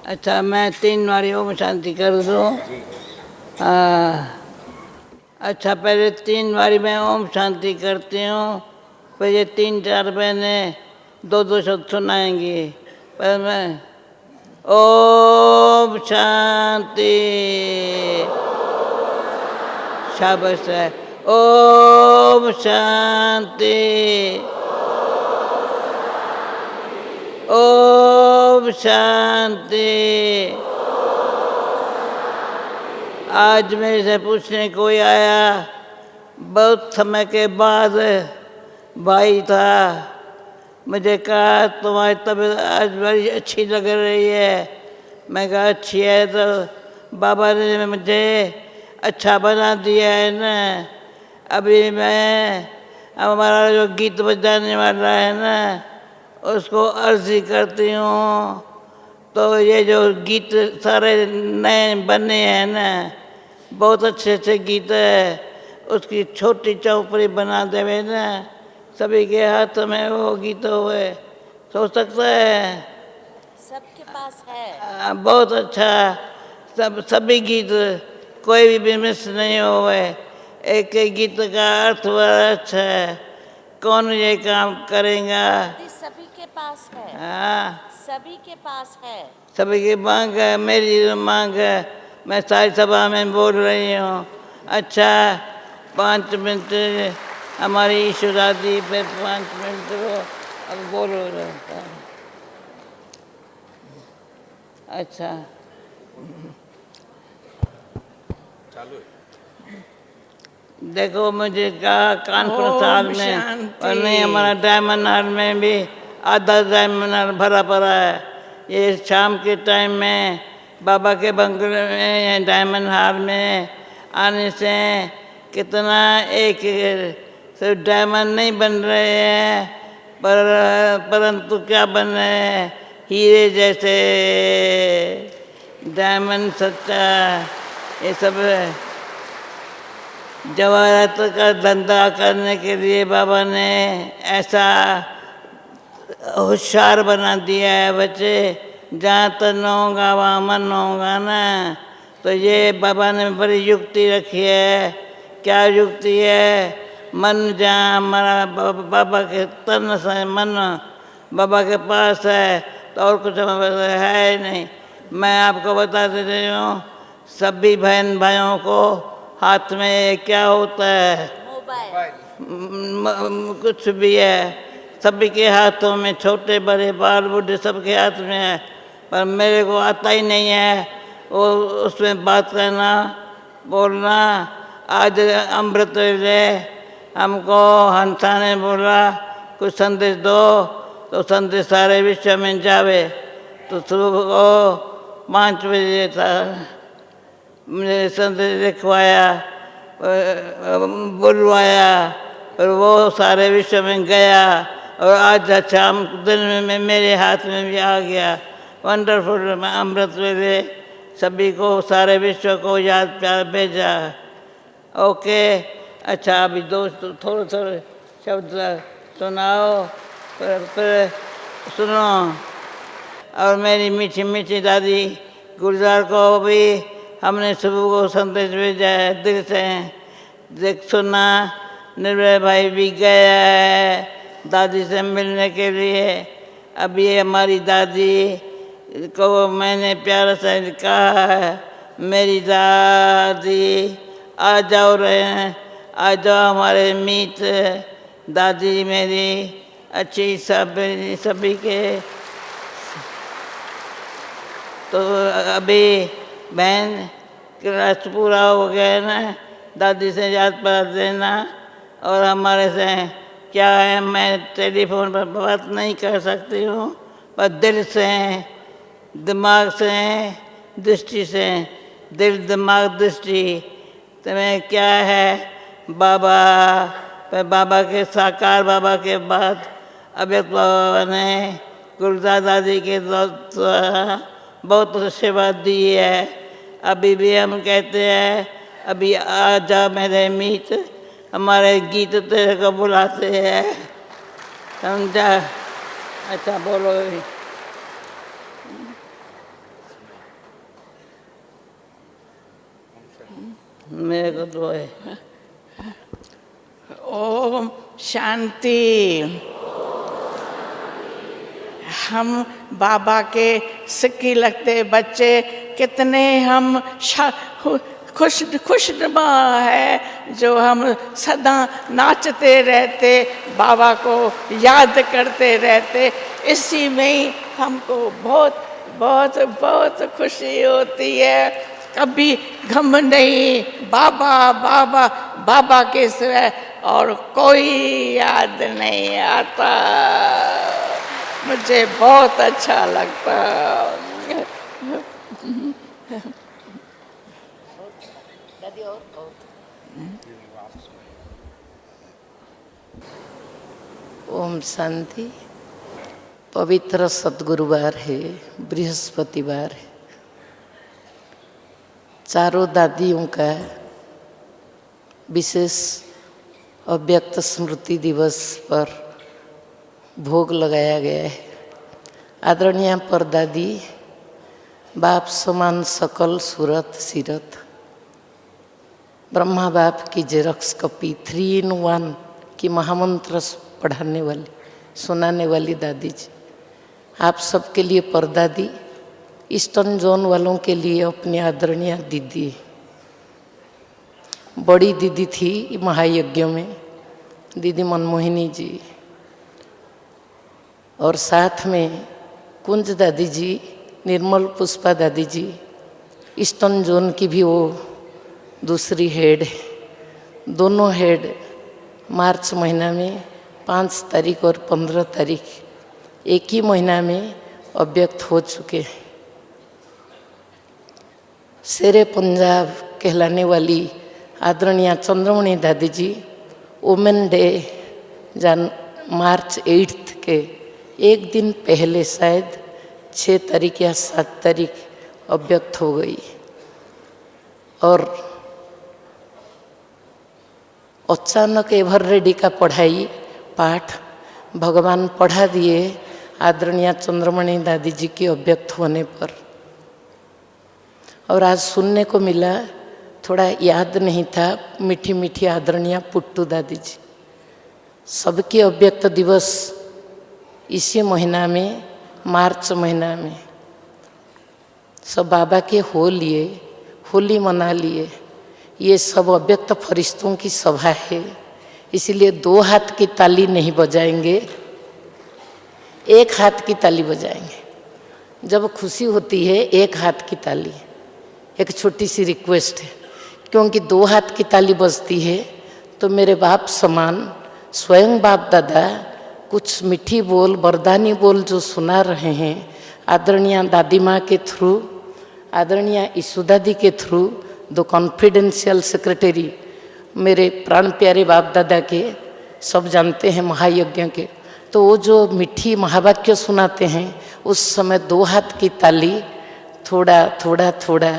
अच्छा, मैं 3 बारी ओम शांति कर दूँ। अच्छा, पहले 3 बारी मैं ओम शांति करती हूँ, फिर ये 3-4 बहनें 2-2 शब्द सुनाएंगी। पर मैं ओम शांति, शाबाश है। ओम शांति, ओम शांति। आज मेरे से पूछने कोई आया, बहुत समय के बाद भाई था, मुझे कहा तुम्हारी तबीयत आज बड़ी अच्छी लग रही है। मैं कहा अच्छी है तो बाबा ने मुझे अच्छा बना दिया है ना। अभी मैं हमारा जो गीत बजाने वाला है ना, उसको अर्जी करती हूँ। तो ये जो गीत सारे नए बने हैं ना, बहुत अच्छे अच्छे गीत है, उसकी छोटी चौपड़ी बना देवे ना, सभी के हाथ में वो गीत हुए, हो सकता है? सबके पास है। बहुत अच्छा। सभी गीत, कोई भी मिस नहीं हुए। एक एक गीत का अर्थ बड़ा अच्छा है। कौन ये काम करेगा? सभी के पास है। हाँ, सभी के पास है। सभी की मांग है, मेरी मांग है। मैं सारी सभा में बोल रही हूँ। अच्छा, 5 मिनट हमारी ईश्वरा दी, फिर 5 मिनट को अब बोलो। अच्छा, चालू है। देखो मुझे कहा कानपुर साहब ने, और नहीं हमारा डायमंड हाल में भी आधा डायमंड हाल भरा पड़ा है। ये शाम के टाइम में बाबा के बंगले में डायमंड हाल में आने से कितना एक सिर्फ डायमंड नहीं बन रहे हैं, परंतु क्या बन रहे हैं, हीरे जैसे, डायमंड सच्चा, ये सब जवाहरात का धंधा करने के लिए बाबा ने ऐसा होशियार बना दिया है बच्चे। जहाँ तन होगा वहाँ मन होगा ना। तो ये बाबा ने बड़ी युक्ति रखी है। क्या युक्ति है? मन जहाँ हमारा बाबा के तन से मन बाबा के पास है, तो और कुछ हमारे है ही नहीं। मैं आपको बता दे रही हूँ, सभी बहन भाइयों को हाथ में क्या होता है? मोबाइल। कुछ भी है, सभी के हाथों में, छोटे बड़े बाल बूढ़े सबके हाथ में है। पर मेरे को आता ही नहीं है वो उसमें बात करना, बोलना। आज अमृत वेले हमको हंसा ने बोला कुछ संदेश दो, तो संदेश सारे विश्व में जावे। तो सुबह को 5 बजे था, मुझे संदेश लिखवाया, बुलवाया, और वो सारे विश्व में गया। और आज शाम दिन में मेरे हाथ में भी आ गया। वंडरफुल अमृत वेले सभी को, सारे विश्व को याद प्यार भेजा। ओके, अच्छा अभी दोस्त थोड़े थोड़े शब्द सुनाओ, फिर सुनो। और मेरी मीठी मीठी दादी गुलजार को भी हमने सुबह को संदेश भेजा है दिल से। देख सुना, निर्भय भाई भी गया है दादी से मिलने के लिए। अब ये हमारी दादी को मैंने प्यार से कहा है, मेरी दादी आ जाओ रहे, आ जाओ हमारे मीत। दादी मेरी अच्छी सभी के। तो अभी बहन क्लास पूरा हो गया ना, दादी से याद पा देना। और हमारे से क्या है, मैं टेलीफोन पर बात नहीं कर सकती हूँ, पर दिल से, दिमाग से, दृष्टि से, दिल दिमाग दृष्टि तुम्हें क्या है। बाबा, बाबा के साकार बाबा के बाद अव्यक्त बाबा ने गुलजार दादी के द्वारा बहुत सेवा दी है। अभी भी हम कहते हैं, अभी आ जा मेरे मीत, हमारे गीत तेरे को बुलाते हैं, समझा? अच्छा बोलो। मेरे को तो है। ओम शांति। हम बाबा के सिक्की लगते बच्चे कितने हम खुशनुमा है, जो हम सदा नाचते रहते, बाबा को याद करते रहते। इसी में ही हमको बहुत बहुत बहुत खुशी होती है। कभी गम नहीं, बाबा बाबा बाबा के सिवाय और कोई याद नहीं आता। मुझे बहुत अच्छा लगता। ओम शांति। पवित्र सद्गुरुवार है, बृहस्पतिवार है। चारों दादियों का विशेष अव्यक्त स्मृति दिवस पर भोग लगाया गया है। आदरणीय परदादी, बाप समान सकल सूरत सीरत, ब्रह्मा बाप की जेरक्स कॉपी 3 in 1 की महामंत्र पढ़ाने वाली, सुनाने वाली दादी जी, आप सबके लिए परदादी, ईस्टर्न जोन वालों के लिए अपनी आदरणीय दीदी, बड़ी दीदी थी महायज्ञ में दीदी मनमोहिनी जी, और साथ में कुंज दादी जी, निर्मल पुष्पा दादी जी, ईस्टर्न जोन की भी वो दूसरी हेड है। दोनों हेड मार्च महीना में 5 तारीख और 15 तारीख एक ही महीना में अव्यक्त हो चुके हैं। शेरे पंजाब कहलाने वाली आदरणीय चंद्रमणि दादी जी वुमेन डे मार्च 8 के एक दिन पहले शायद 6 तारीख या 7 तारीख अव्यक्त हो गई। और अचानक एवर रेडी का पढ़ाई पाठ भगवान पढ़ा दिए आदरणीय चंद्रमणि दादी जी के अव्यक्त होने पर। और आज सुनने को मिला, थोड़ा याद नहीं था, मीठी मीठी आदरणीय पुट्टू दादी जी, सबके अव्यक्त दिवस इसी महीना में, मार्च महीना में सब बाबा के हो लिए, होली मना लिए। ये सब अव्यक्त फरिश्तों की सभा है, इसलिए 2 हाथ की ताली नहीं बजाएंगे, 1 हाथ की ताली बजाएंगे। जब खुशी होती है 1 हाथ की ताली। एक छोटी सी रिक्वेस्ट है, क्योंकि 2 हाथ की ताली बजती है तो मेरे बाप समान स्वयं बाप दादा कुछ मीठी बोल, वरदानी बोल जो सुना रहे हैं आदरणीय दादी माँ के थ्रू, आदरणीय ईशु दादी के थ्रू, 2 कॉन्फिडेंशियल सेक्रेटरी मेरे प्राण प्यारे बाप दादा के, सब जानते हैं महायज्ञ के, तो वो जो मीठी महावाक्य सुनाते हैं उस समय 2 हाथ की ताली थोड़ा थोड़ा थोड़ा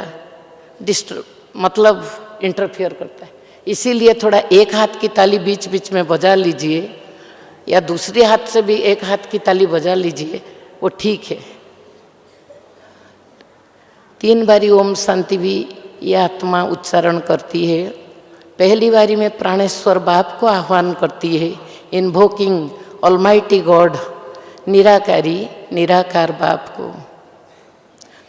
डिस्टर्ब, मतलब इंटरफियर करता है। इसीलिए थोड़ा 1 हाथ की ताली बीच बीच में बजा लीजिए, या दूसरे हाथ से भी 1 हाथ की ताली बजा लीजिए, वो ठीक है। 3 बारी ओम शांति भी ये आत्मा उच्चारण करती है। पहली बारी में प्राणेश्वर बाप को आह्वान करती है, इन्वोकिंग ऑलमाइटी गॉड, निराकारी निराकार बाप को।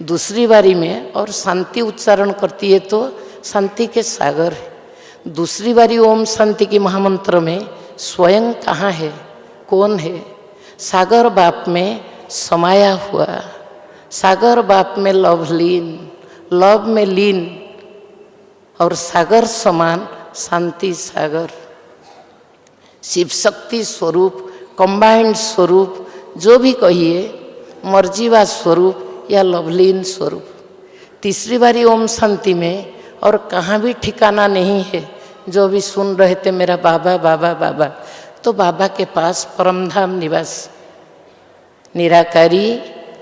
दूसरी बारी में और शांति उच्चारण करती है तो शांति के सागर है। दूसरी बारी ओम शांति की महामंत्र में स्वयं कहाँ है, कौन है? सागर बाप में समाया हुआ, सागर बाप में लवलीन, लव में लीन, और सागर समान शांति सागर, शिव शक्ति स्वरूप, कंबाइंड स्वरूप, जो भी कहिए, मर्जीवा स्वरूप या लवलीन स्वरूप। तीसरी बारी ओम शांति में और कहाँ भी ठिकाना नहीं है। जो भी सुन रहे थे मेरा बाबा बाबा बाबा, तो बाबा के पास परमधाम निवास, निराकारी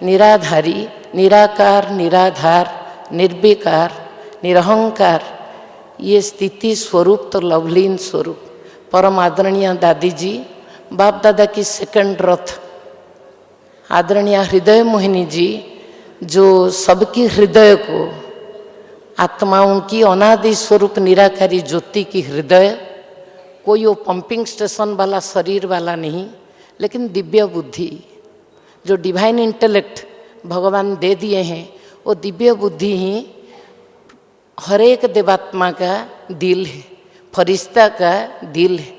निराधारी, निराकार निराधार, निर्विकार निरहंकार, ये स्थिति स्वरूप तो लवलीन स्वरूप। परम आदरणीय दादी जी, बाप दादा की सेकंड रथ आदरणीय हृदय मोहिनी जी, जो सबकी हृदय को आत्माओं की अनादि स्वरूप निराकारी ज्योति की हृदय, कोई वो पंपिंग स्टेशन वाला शरीर वाला नहीं, लेकिन दिव्य बुद्धि जो डिवाइन इंटेलेक्ट भगवान दे दिए हैं, वो दिव्य बुद्धि ही हर एक देवात्मा का दिल है, फरिश्ता का दिल है।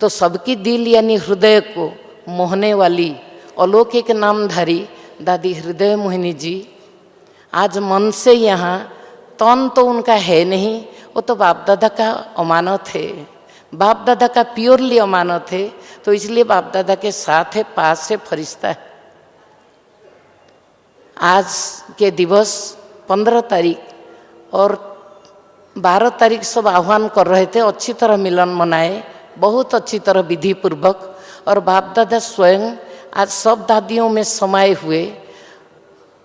तो सबकी दिल यानी हृदय को मोहने वाली अलौकिक नामधारी दादी हृदय मोहिनी जी आज मन से यहाँ, तन तो उनका है नहीं, वो तो बाप दादा का अमानत है, बाप दादा का प्योरली अमानत है, तो इसलिए बाप दादा के साथ है, पास है, फरिश्ता है। आज के दिवस 15 तारीख और 12 तारीख सब आह्वान कर रहे थे, अच्छी तरह मिलन मनाए, बहुत अच्छी तरह विधि पूर्वक, और बाप दादा स्वयं आज सब दादियों में समाये हुए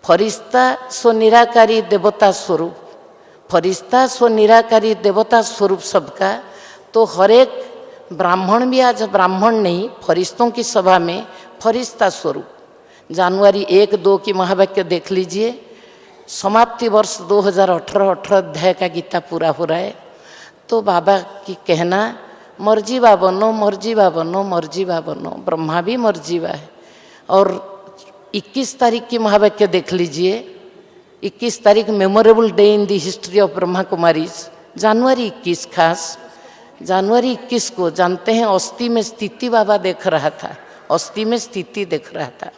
फरिश्ता सो निराकारी देवता स्वरूप, फरिश्ता सो निराकारी देवता स्वरूप सबका। तो हर एक ब्राह्मण भी आज ब्राह्मण नहीं, फरिश्तों की सभा में फरिश्ता स्वरूप। जनवरी 1-2 की महावाक्य देख लीजिए, समाप्ति वर्ष 2018 अध्याय का गीता पूरा हो रहा है। तो बाबा की कहना मर्जी बा बनो, मर्जी बा बनो, मर्जी बा बनो, ब्रह्मा भी मर्जी बा है। और 21 तारीख की महावाक्य देख लीजिए, 21 तारीख memorable day in the history of Brahma Kumaris. जनवरी 21 खास जनवरी 21 को जानते हैं अस्थि में स्थिति बाबा देख रहा था, अस्थि में स्थिति देख रहा था।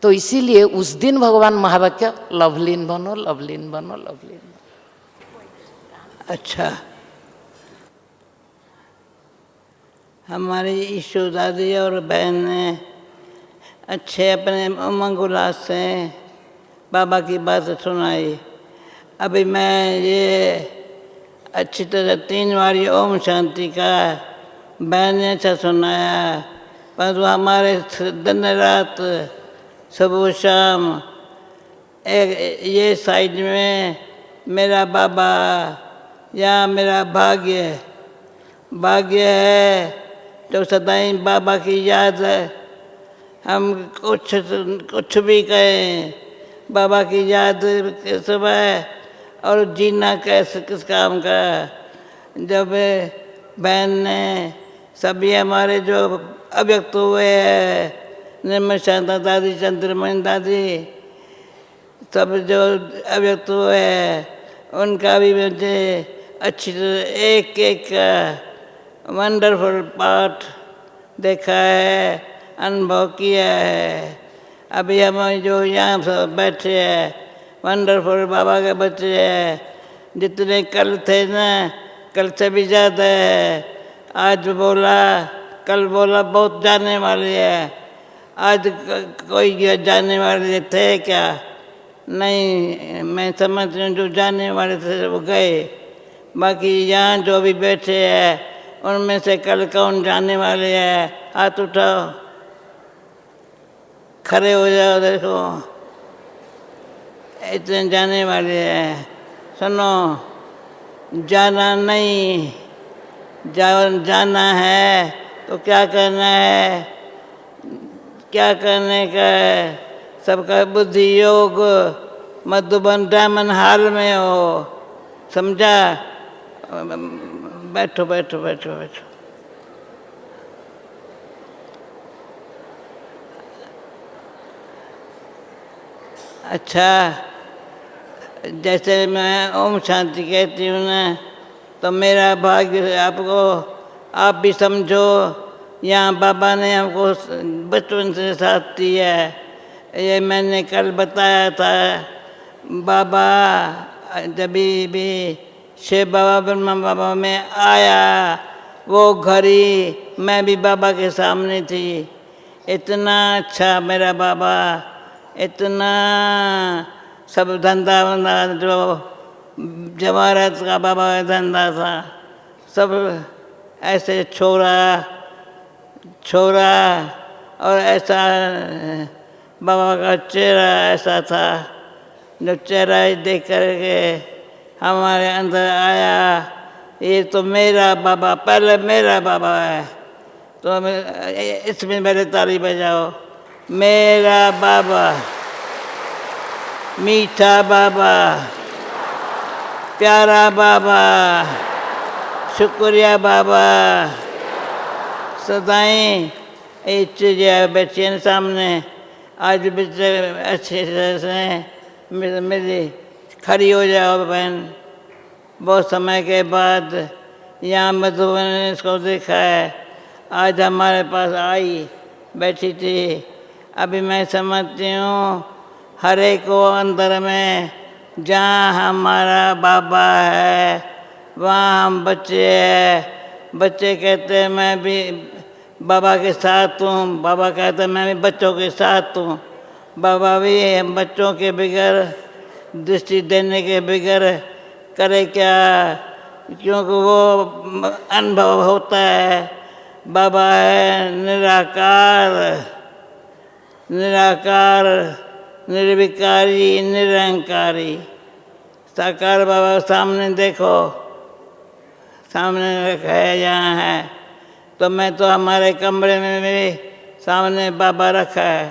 तो इसीलिए उस दिन भगवान महावाक्य लवलीन बनो, लवलीन बनो, लवलीन बनो। अच्छा, हमारी ईशु दादी और बहन ने अच्छे अपने उमंग उल्लास से बाबा की बात सुनाई। अभी मैं ये अच्छी तरह 3 बारी ओम शांति का बहन ने अच्छा सुनाया, परंतु हमारे दिन रात सुबह शाम ये साइड में मेरा बाबा या मेरा भाग्य है, तो सदाई बाबा की याद है। हम कुछ भी कहें, बाबा की याद सुबह, और जीना कैसे किस काम का। जब बहन ने सभी हमारे जो अव्यक्त हुए हैं, निर्मल शांता दादी, चंद्रमणि दादी, सब जो अव्यक्त हुए हैं, उनका भी मुझे अच्छी तरह एक का वंडरफुल पार्ट देखा है, अनुभव किया है। अभी हम जो यहाँ सब बैठे हैं, वंडरफुल बाबा के बच्चे हैं, जितने कल थे ना, कल से भी ज़्यादा है। आज बोला, कल बोला, बहुत जाने वाले हैं। आज कोई जाने वाले थे क्या? नहीं, मैं समझती हूँ जो जाने वाले थे वो गए। बाकी यहाँ जो भी बैठे हैं, उनमें से कल कौन जाने वाले हैं? हाथ उठाओ, खड़े हो जाओ, देखो इतने जाने वाले हैं। सुनो, जाना नहीं, जाना है तो क्या करना है, क्या करने का है। सबका बुद्धि योग मधुबन डायमंड हाल में हो, समझा? बैठो बैठो बैठो बैठो। अच्छा, जैसे मैं ओम शांति कहती हूँ ना, तो मेरा भाग्य आपको, आप भी समझो, यहाँ बाबा ने हमको बचपन से साथ दिया है। ये मैंने कल बताया था, बाबा जब भी शिव बाबा ब्रह्मा बाबा में आया, वो घड़ी मैं भी बाबा के सामने थी। इतना अच्छा मेरा बाबा, इतना सब धंधा वंधा जो जवाहरात का बाबा का धंधा था, सब ऐसे छोरा और ऐसा बाबा का चेहरा ऐसा था, जो चेहरा देख करके हमारे अंदर आया, ये तो मेरा बाबा, पहले मेरा बाबा है। तो इसमें मेरे ताली बजाओ, मेरा बाबा, मीठा बाबा, प्यारा बाबा, शुक्रिया बाबा। सदाई ये चीज़ें बच्चे सामने आज बच्चे अच्छे से मेरी खड़ी हो जाओ बहन। बहुत समय के बाद यहाँ मधुबन ने इसको देखा है, आज हमारे पास आई बैठी थी। अभी मैं समझती हूँ हर एक को अंदर में जहाँ हमारा बाबा है वहाँ हम बच्चे हैं। बच्चे कहते हैं मैं भी बाबा के साथ हूँ, बाबा कहते हैं मैं भी बच्चों के साथ हूँ। बाबा भी हम बच्चों के बगैर दृष्टि देने के बगैर करे क्या, क्योंकि वो अनुभव होता है। बाबा है निराकार, निराकार, निर्विकारी, निरंकारी। साकार बाबा सामने देखो, सामने रखा है, यहाँ है। तो मैं तो हमारे कमरे में भी सामने बाबा रखा है।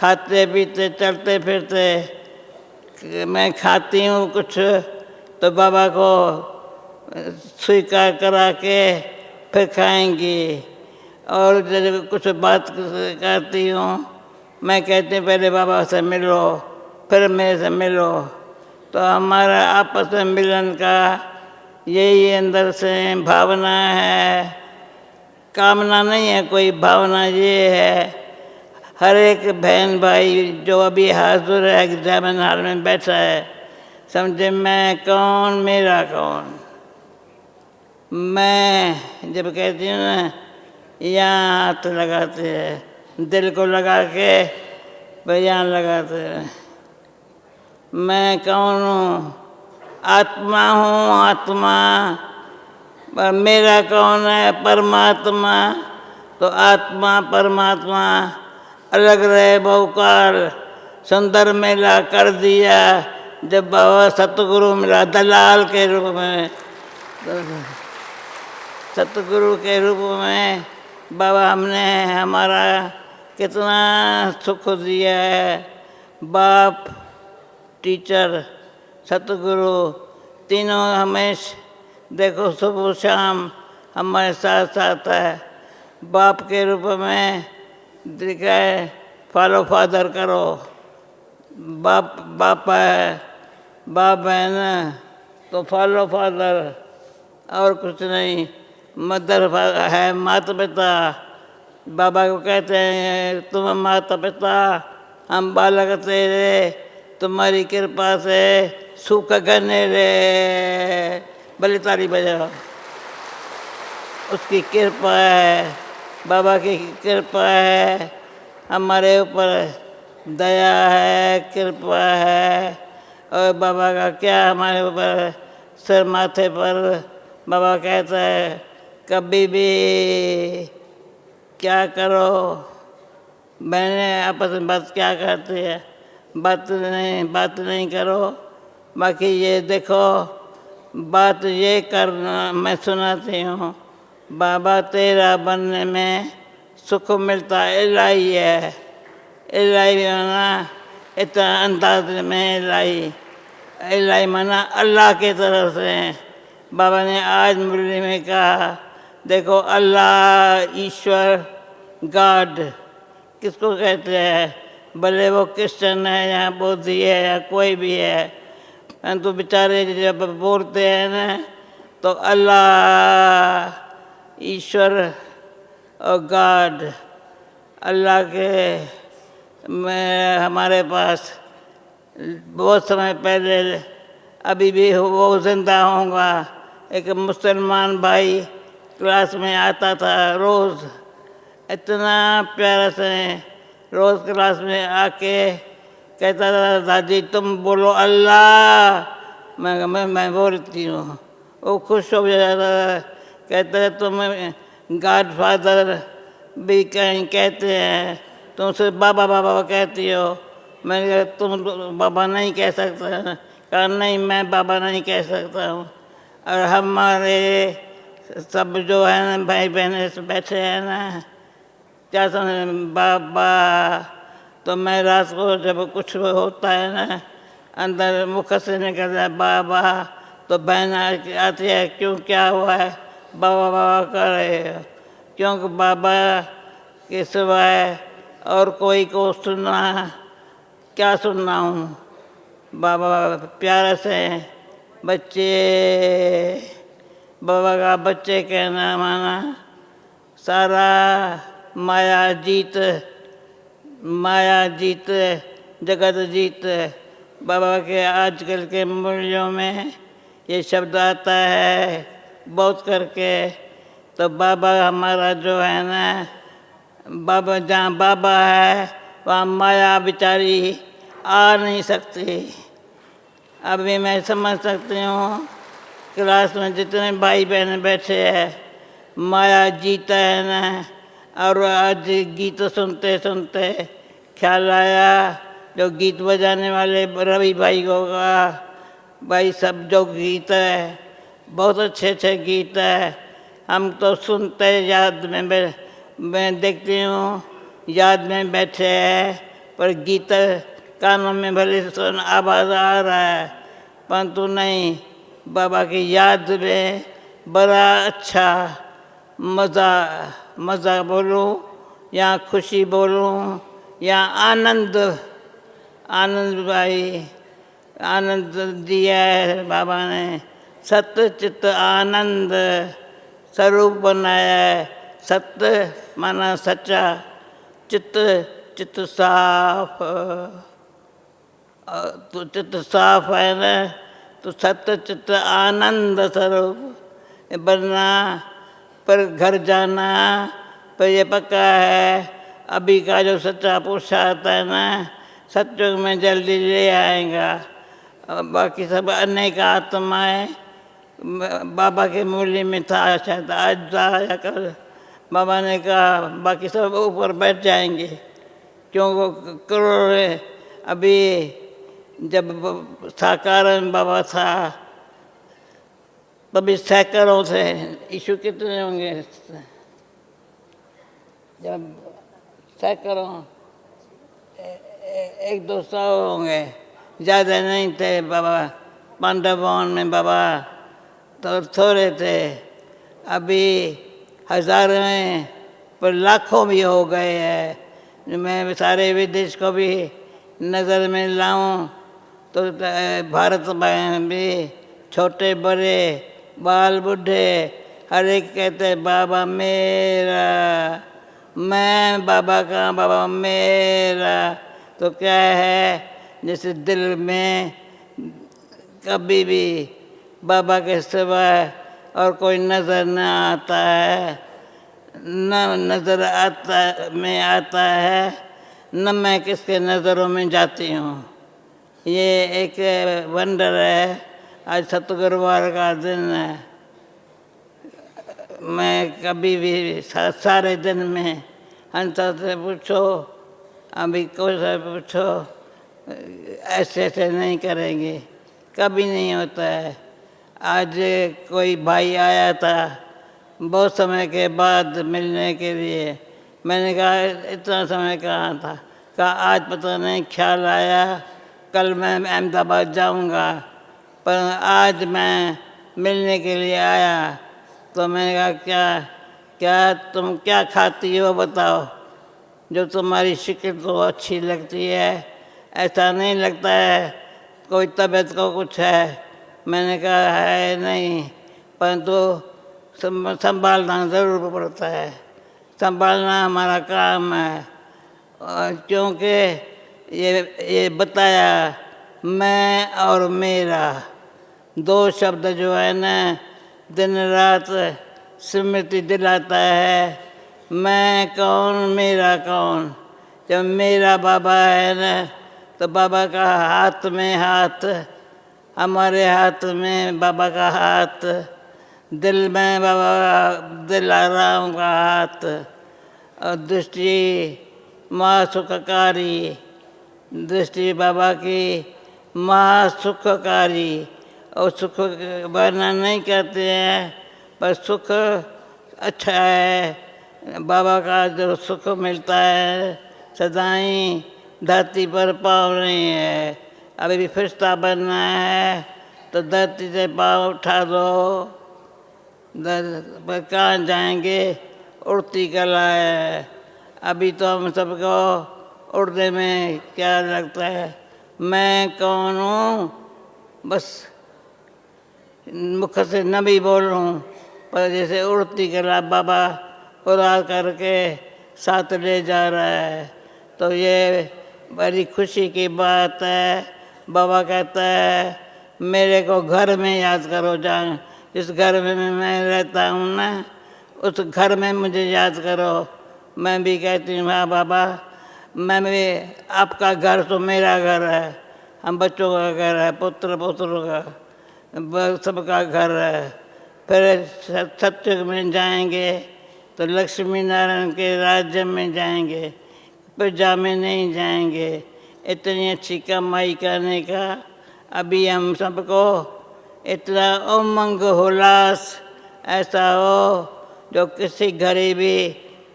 खाते पीते चलते फिरते मैं खाती हूँ कुछ तो बाबा को स्वीकार करा के फिर खाएंगी। और जब कुछ बात करती हूँ मैं कहती हूँ पहले बाबा से मिलो फिर मेरे से मिलो। तो हमारा आपस में मिलन का यही अंदर से भावना है, कामना नहीं है कोई, भावना ये है। हर एक बहन भाई जो अभी हाजिर है एग्जामिन हॉल में बैठा है, समझे मैं कौन मेरा कौन। मैं जब कहती हूँ ना यहाँ हाथ लगाते हैं, दिल को लगा के भाई यहाँ लगाते हैं। मैं कौन हूँ? आत्मा हूँ, आत्मा। पर मेरा कौन है? परमात्मा। तो आत्मा परमात्मा अलग रहे बहुकाल। सुंदर मेला कर दिया जब बाबा सतगुरु मिला दलाल के रूप में। सतगुरु के रूप में बाबा हमने हमारा कितना सुख दिया है। बाप, टीचर, सतगुरु तीनों हमेशा देखो सुबह शाम हमारे साथ साथ है। बाप के रूप में दिखा है फॉलो फादर करो। बाप बाप है, बाप है ना तो फॉलो फादर, और कुछ नहीं। मदर है माता पिता। बाबा को कहते हैं तुम माता पिता, हम बालक तेरे, तुम्हारी कृपा से सुख गने रे। भली ताली बजाओ। उसकी कृपा है, बाबा की कृपा है, हमारे ऊपर दया है, कृपा है। और बाबा का क्या हमारे ऊपर सिर माथे पर बाबा कहता है कभी भी क्या करो, मैंने आपस में बात क्या करती है, बात नहीं करो। बाकी ये देखो बात ये करना मैं सुनाती हूँ। बाबा तेरा बनने में सुख मिलता इलाही है। इलाही माना इतना अंदाज में इलाही, इलाही माना अल्लाह की तरफ से। बाबा ने आज मुरली में कहा देखो अल्लाह, ईश्वर, गॉड किसको कहते हैं? भले वो क्रिश्चन है या बौद्धी है या कोई भी है, तो बेचारे जब बोलते हैं ना तो अल्लाह, ईश्वर और गॉड, अल्लाह के मैं हमारे पास बहुत समय पहले, अभी भी वो जिंदा होगा, एक मुसलमान भाई क्लास में आता था रोज़। इतना प्यारा से रोज़ क्लास में आके कहता था दादी तुम बोलो अल्लाह। मैं बोलती हूँ, वो खुश हो जाता था। कहता है तुम गॉड फादर भी कहीं कहते हैं, तुम सिर्फ बाबा बाबा कहती हो। मैंने कहा तुम बाबा नहीं कह सकता। कहा नहीं मैं बाबा नहीं कह सकता हूँ। और हमारे सब जो है ना भाई बहन बैठे हैं ना, क्या समझ बाबा। तो मैं रात को जब कुछ होता है ना अंदर मुख से निकलता है बाबा तो बहन आती है, क्यों क्या हुआ है, बाबा बाबा कर रहे हो, क्योंकि बाबा के सिवाय और कोई को सुनना, क्या सुनना हूँ, बाबा प्यारे से बच्चे, बाबा का बच्चे कहना माना, सारा माया जीत, माया जीत, जगत जीत। बाबा के आजकल के मूल्यों में ये शब्द आता है बहुत करके। तो बाबा हमारा जो है ना, बाबा जहाँ बाबा है वहाँ माया बेचारी आ नहीं सकती। अभी मैं समझ सकती हूँ क्लास में जितने भाई बहन बैठे हैं, माया जीता है ना। और आज गीत सुनते सुनते ख्याल आया, जो गीत बजाने वाले रवि भाई को कहा, भाई सब जो गीत है बहुत अच्छे अच्छे गीत है, हम तो सुनते याद में मैं देखती हूँ याद में बैठे हैं, पर गीत कानों में भले सुन आवाज़ आ रहा है, परंतु नहीं, बाबा की याद में बड़ा अच्छा मज़ा बोलूं या खुशी बोलूं या आनंद भाई आनंद दिया है बाबा ने। सत्य चित्त आनंद स्वरूप बनाया है। सत्य माना सच्चा, चित्त साफ, तो चित्त साफ है ना, तो सत्य चित्त आनंद स्वरूप बनना। पर घर जाना पर ये पक्का है, अभी का जो सच्चा पुरुषा आता है ना, सत्युग में जल्दी ले आएगा। बाकी सब अनेक आत्माएं बाबा के मूल्य में था, शायद आज या कल बाबा ने कहा बाकी सब ऊपर बैठ जाएंगे, क्योंकि करोड़ अभी जब साकार बाबा था तभी सैकड़ों थे, ईशु कितने होंगे, जब सैकड़ों 100-200 होंगे, ज़्यादा नहीं थे बाबा। पांडव भवन में बाबा तो थोड़े थे, अभी हज़ारों हैं, पर लाखों भी हो गए हैं। मैं सारे विदेश को भी नज़र में लाऊं तो भारत में भी छोटे बड़े बाल बूढ़े हर एक कहते बाबा मेरा, मैं बाबा का, बाबा मेरा। तो क्या है, जैसे दिल में कभी भी बाबा के सिवा और कोई नज़र न आता है, न नज़र आता है, न मैं किसके नज़रों में जाती हूँ। ये एक वंडर है। आज सतगुरुवार का दिन है। मैं कभी भी सारे दिन में हंसा से पूछो, अभी कोई से पूछो, ऐसे नहीं करेंगे, कभी नहीं होता है। आज कोई भाई आया था बहुत समय के बाद मिलने के लिए, मैंने कहा इतना समय कहाँ था, कहा आज पता नहीं ख्याल आया कल मैं अहमदाबाद जाऊंगा, पर आज मैं मिलने के लिए आया। तो मैंने कहा क्या तुम क्या खाती हो बताओ, जो तुम्हारी शक्ल तो अच्छी लगती है, ऐसा नहीं लगता है कोई तबीयत को कुछ है। मैंने कहा है नहीं, परंतु संभालना ज़रूर पड़ता है, संभालना हमारा काम है। क्योंकि ये बताया मैं और मेरा, दो शब्द जो है ना दिन रात स्मृति दिलाता है। मैं कौन, मेरा कौन। जब मेरा बाबा है ना, तो बाबा का हाथ में हाथ, हमारे हाथ में बाबा का हाथ, दिल में बाबा दिल आराम का हाथ, और दृष्टि माँ सुखकारी, दृष्टि बाबा की माँ सुखकारी। और सुख वर्णन नहीं करते हैं, पर सुख अच्छा है। बाबा का जो सुख मिलता है सदाई धरती पर पाँव नहीं है। अभी भी फरिश्ता बनना है, तो धरती से पाँव उठा दो, पर कहाँ जाएंगे, उड़ती कला है। अभी तो हम सबको उड़ने में क्या लगता है, मैं कौन हूँ, बस मुख से न भी बोलूँ, पर जैसे उड़ती कला बाबा उड़ा करके साथ ले जा रहा है। तो ये बड़ी खुशी की बात है। बाबा कहता है मेरे को घर में याद करो, जहाँ जिस घर में मैं रहता हूँ ना, उस घर में मुझे याद करो। मैं भी कहती हूँ हाँ बाबा, मैं भी, आपका घर तो मेरा घर है, हम बच्चों का घर है, पुत्र पुत्रों का, सबका घर है। फिर सत्युग में जाएंगे तो लक्ष्मी नारायण के राज्य में जाएंगे, प्रजा में नहीं जाएंगे। इतनी अच्छी कमाई करने का अभी हम सबको इतना उमंग उल्लास ऐसा हो, जो किसी गरीबी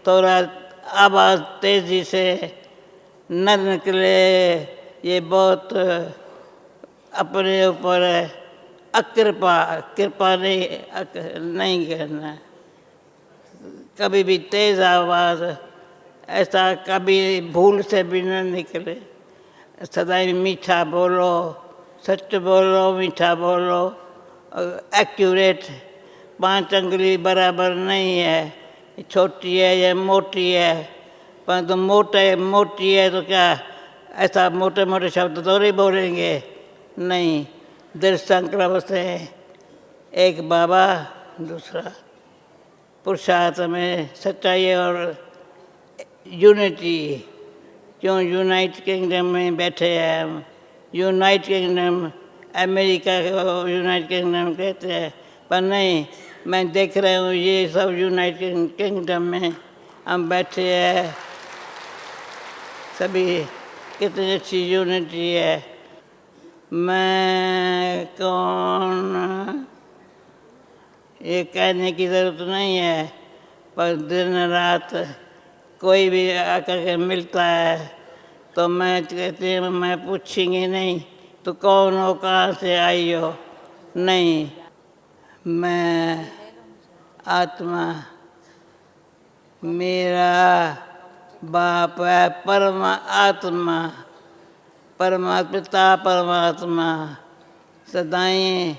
थोड़ा आवाज़ तेज़ी से न निकले। ये बहुत अपने ऊपर अकृपा, कृपा नहीं करना। कभी भी तेज़ आवाज़ ऐसा कभी भूल से भी न निकले। सदाई मीठा बोलो, सच बोलो, मीठा बोलो, एक्यूरेट। 5 अंगुली बराबर नहीं है, छोटी है या मोटी है, परंतु मोटी है तो क्या ऐसा मोटे मोटे शब्द तो नहीं बोलेंगे, नहीं। दिल संकल्प से एक बाबा, दूसरा पुरुषार्थ में सच्चाई और यूनिटी। क्यों यूनाइट किंगडम में बैठे हैं हम, यूनाइट किंगडम, अमेरिका को यूनाइट किंगडम कहते हैं, पर नहीं, मैं देख रहा हूँ ये सब यूनाइट किंगडम में हम बैठे हैं। सभी कितनी अच्छी यूनिटी है। मैं कौन, ये कहने की ज़रूरत नहीं है, पर दिन रात कोई भी आकर के मिलता है तो मैं कहती हूँ, मैं पूछेंगी नहीं तो कौन हो, कहाँ से आई हो, नहीं, मैं आत्मा, मेरा बाप है परमात्मा, परमात्मा परमात्मा। सदाई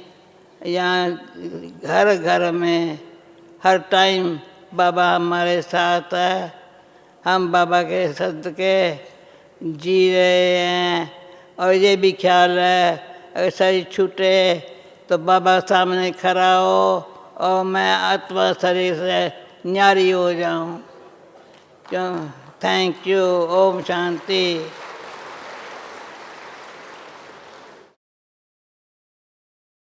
यहाँ घर घर में हर टाइम बाबा हमारे साथ है। हम बाबा के सदके जी रहे हैं। और ये भी ख्याल है अगर शरीर छूटे तो बाबा सामने खड़ा हो और मैं आत्मा शरीर से न्यारी हो जाऊं। क्यों? Thank you. ओम शांति।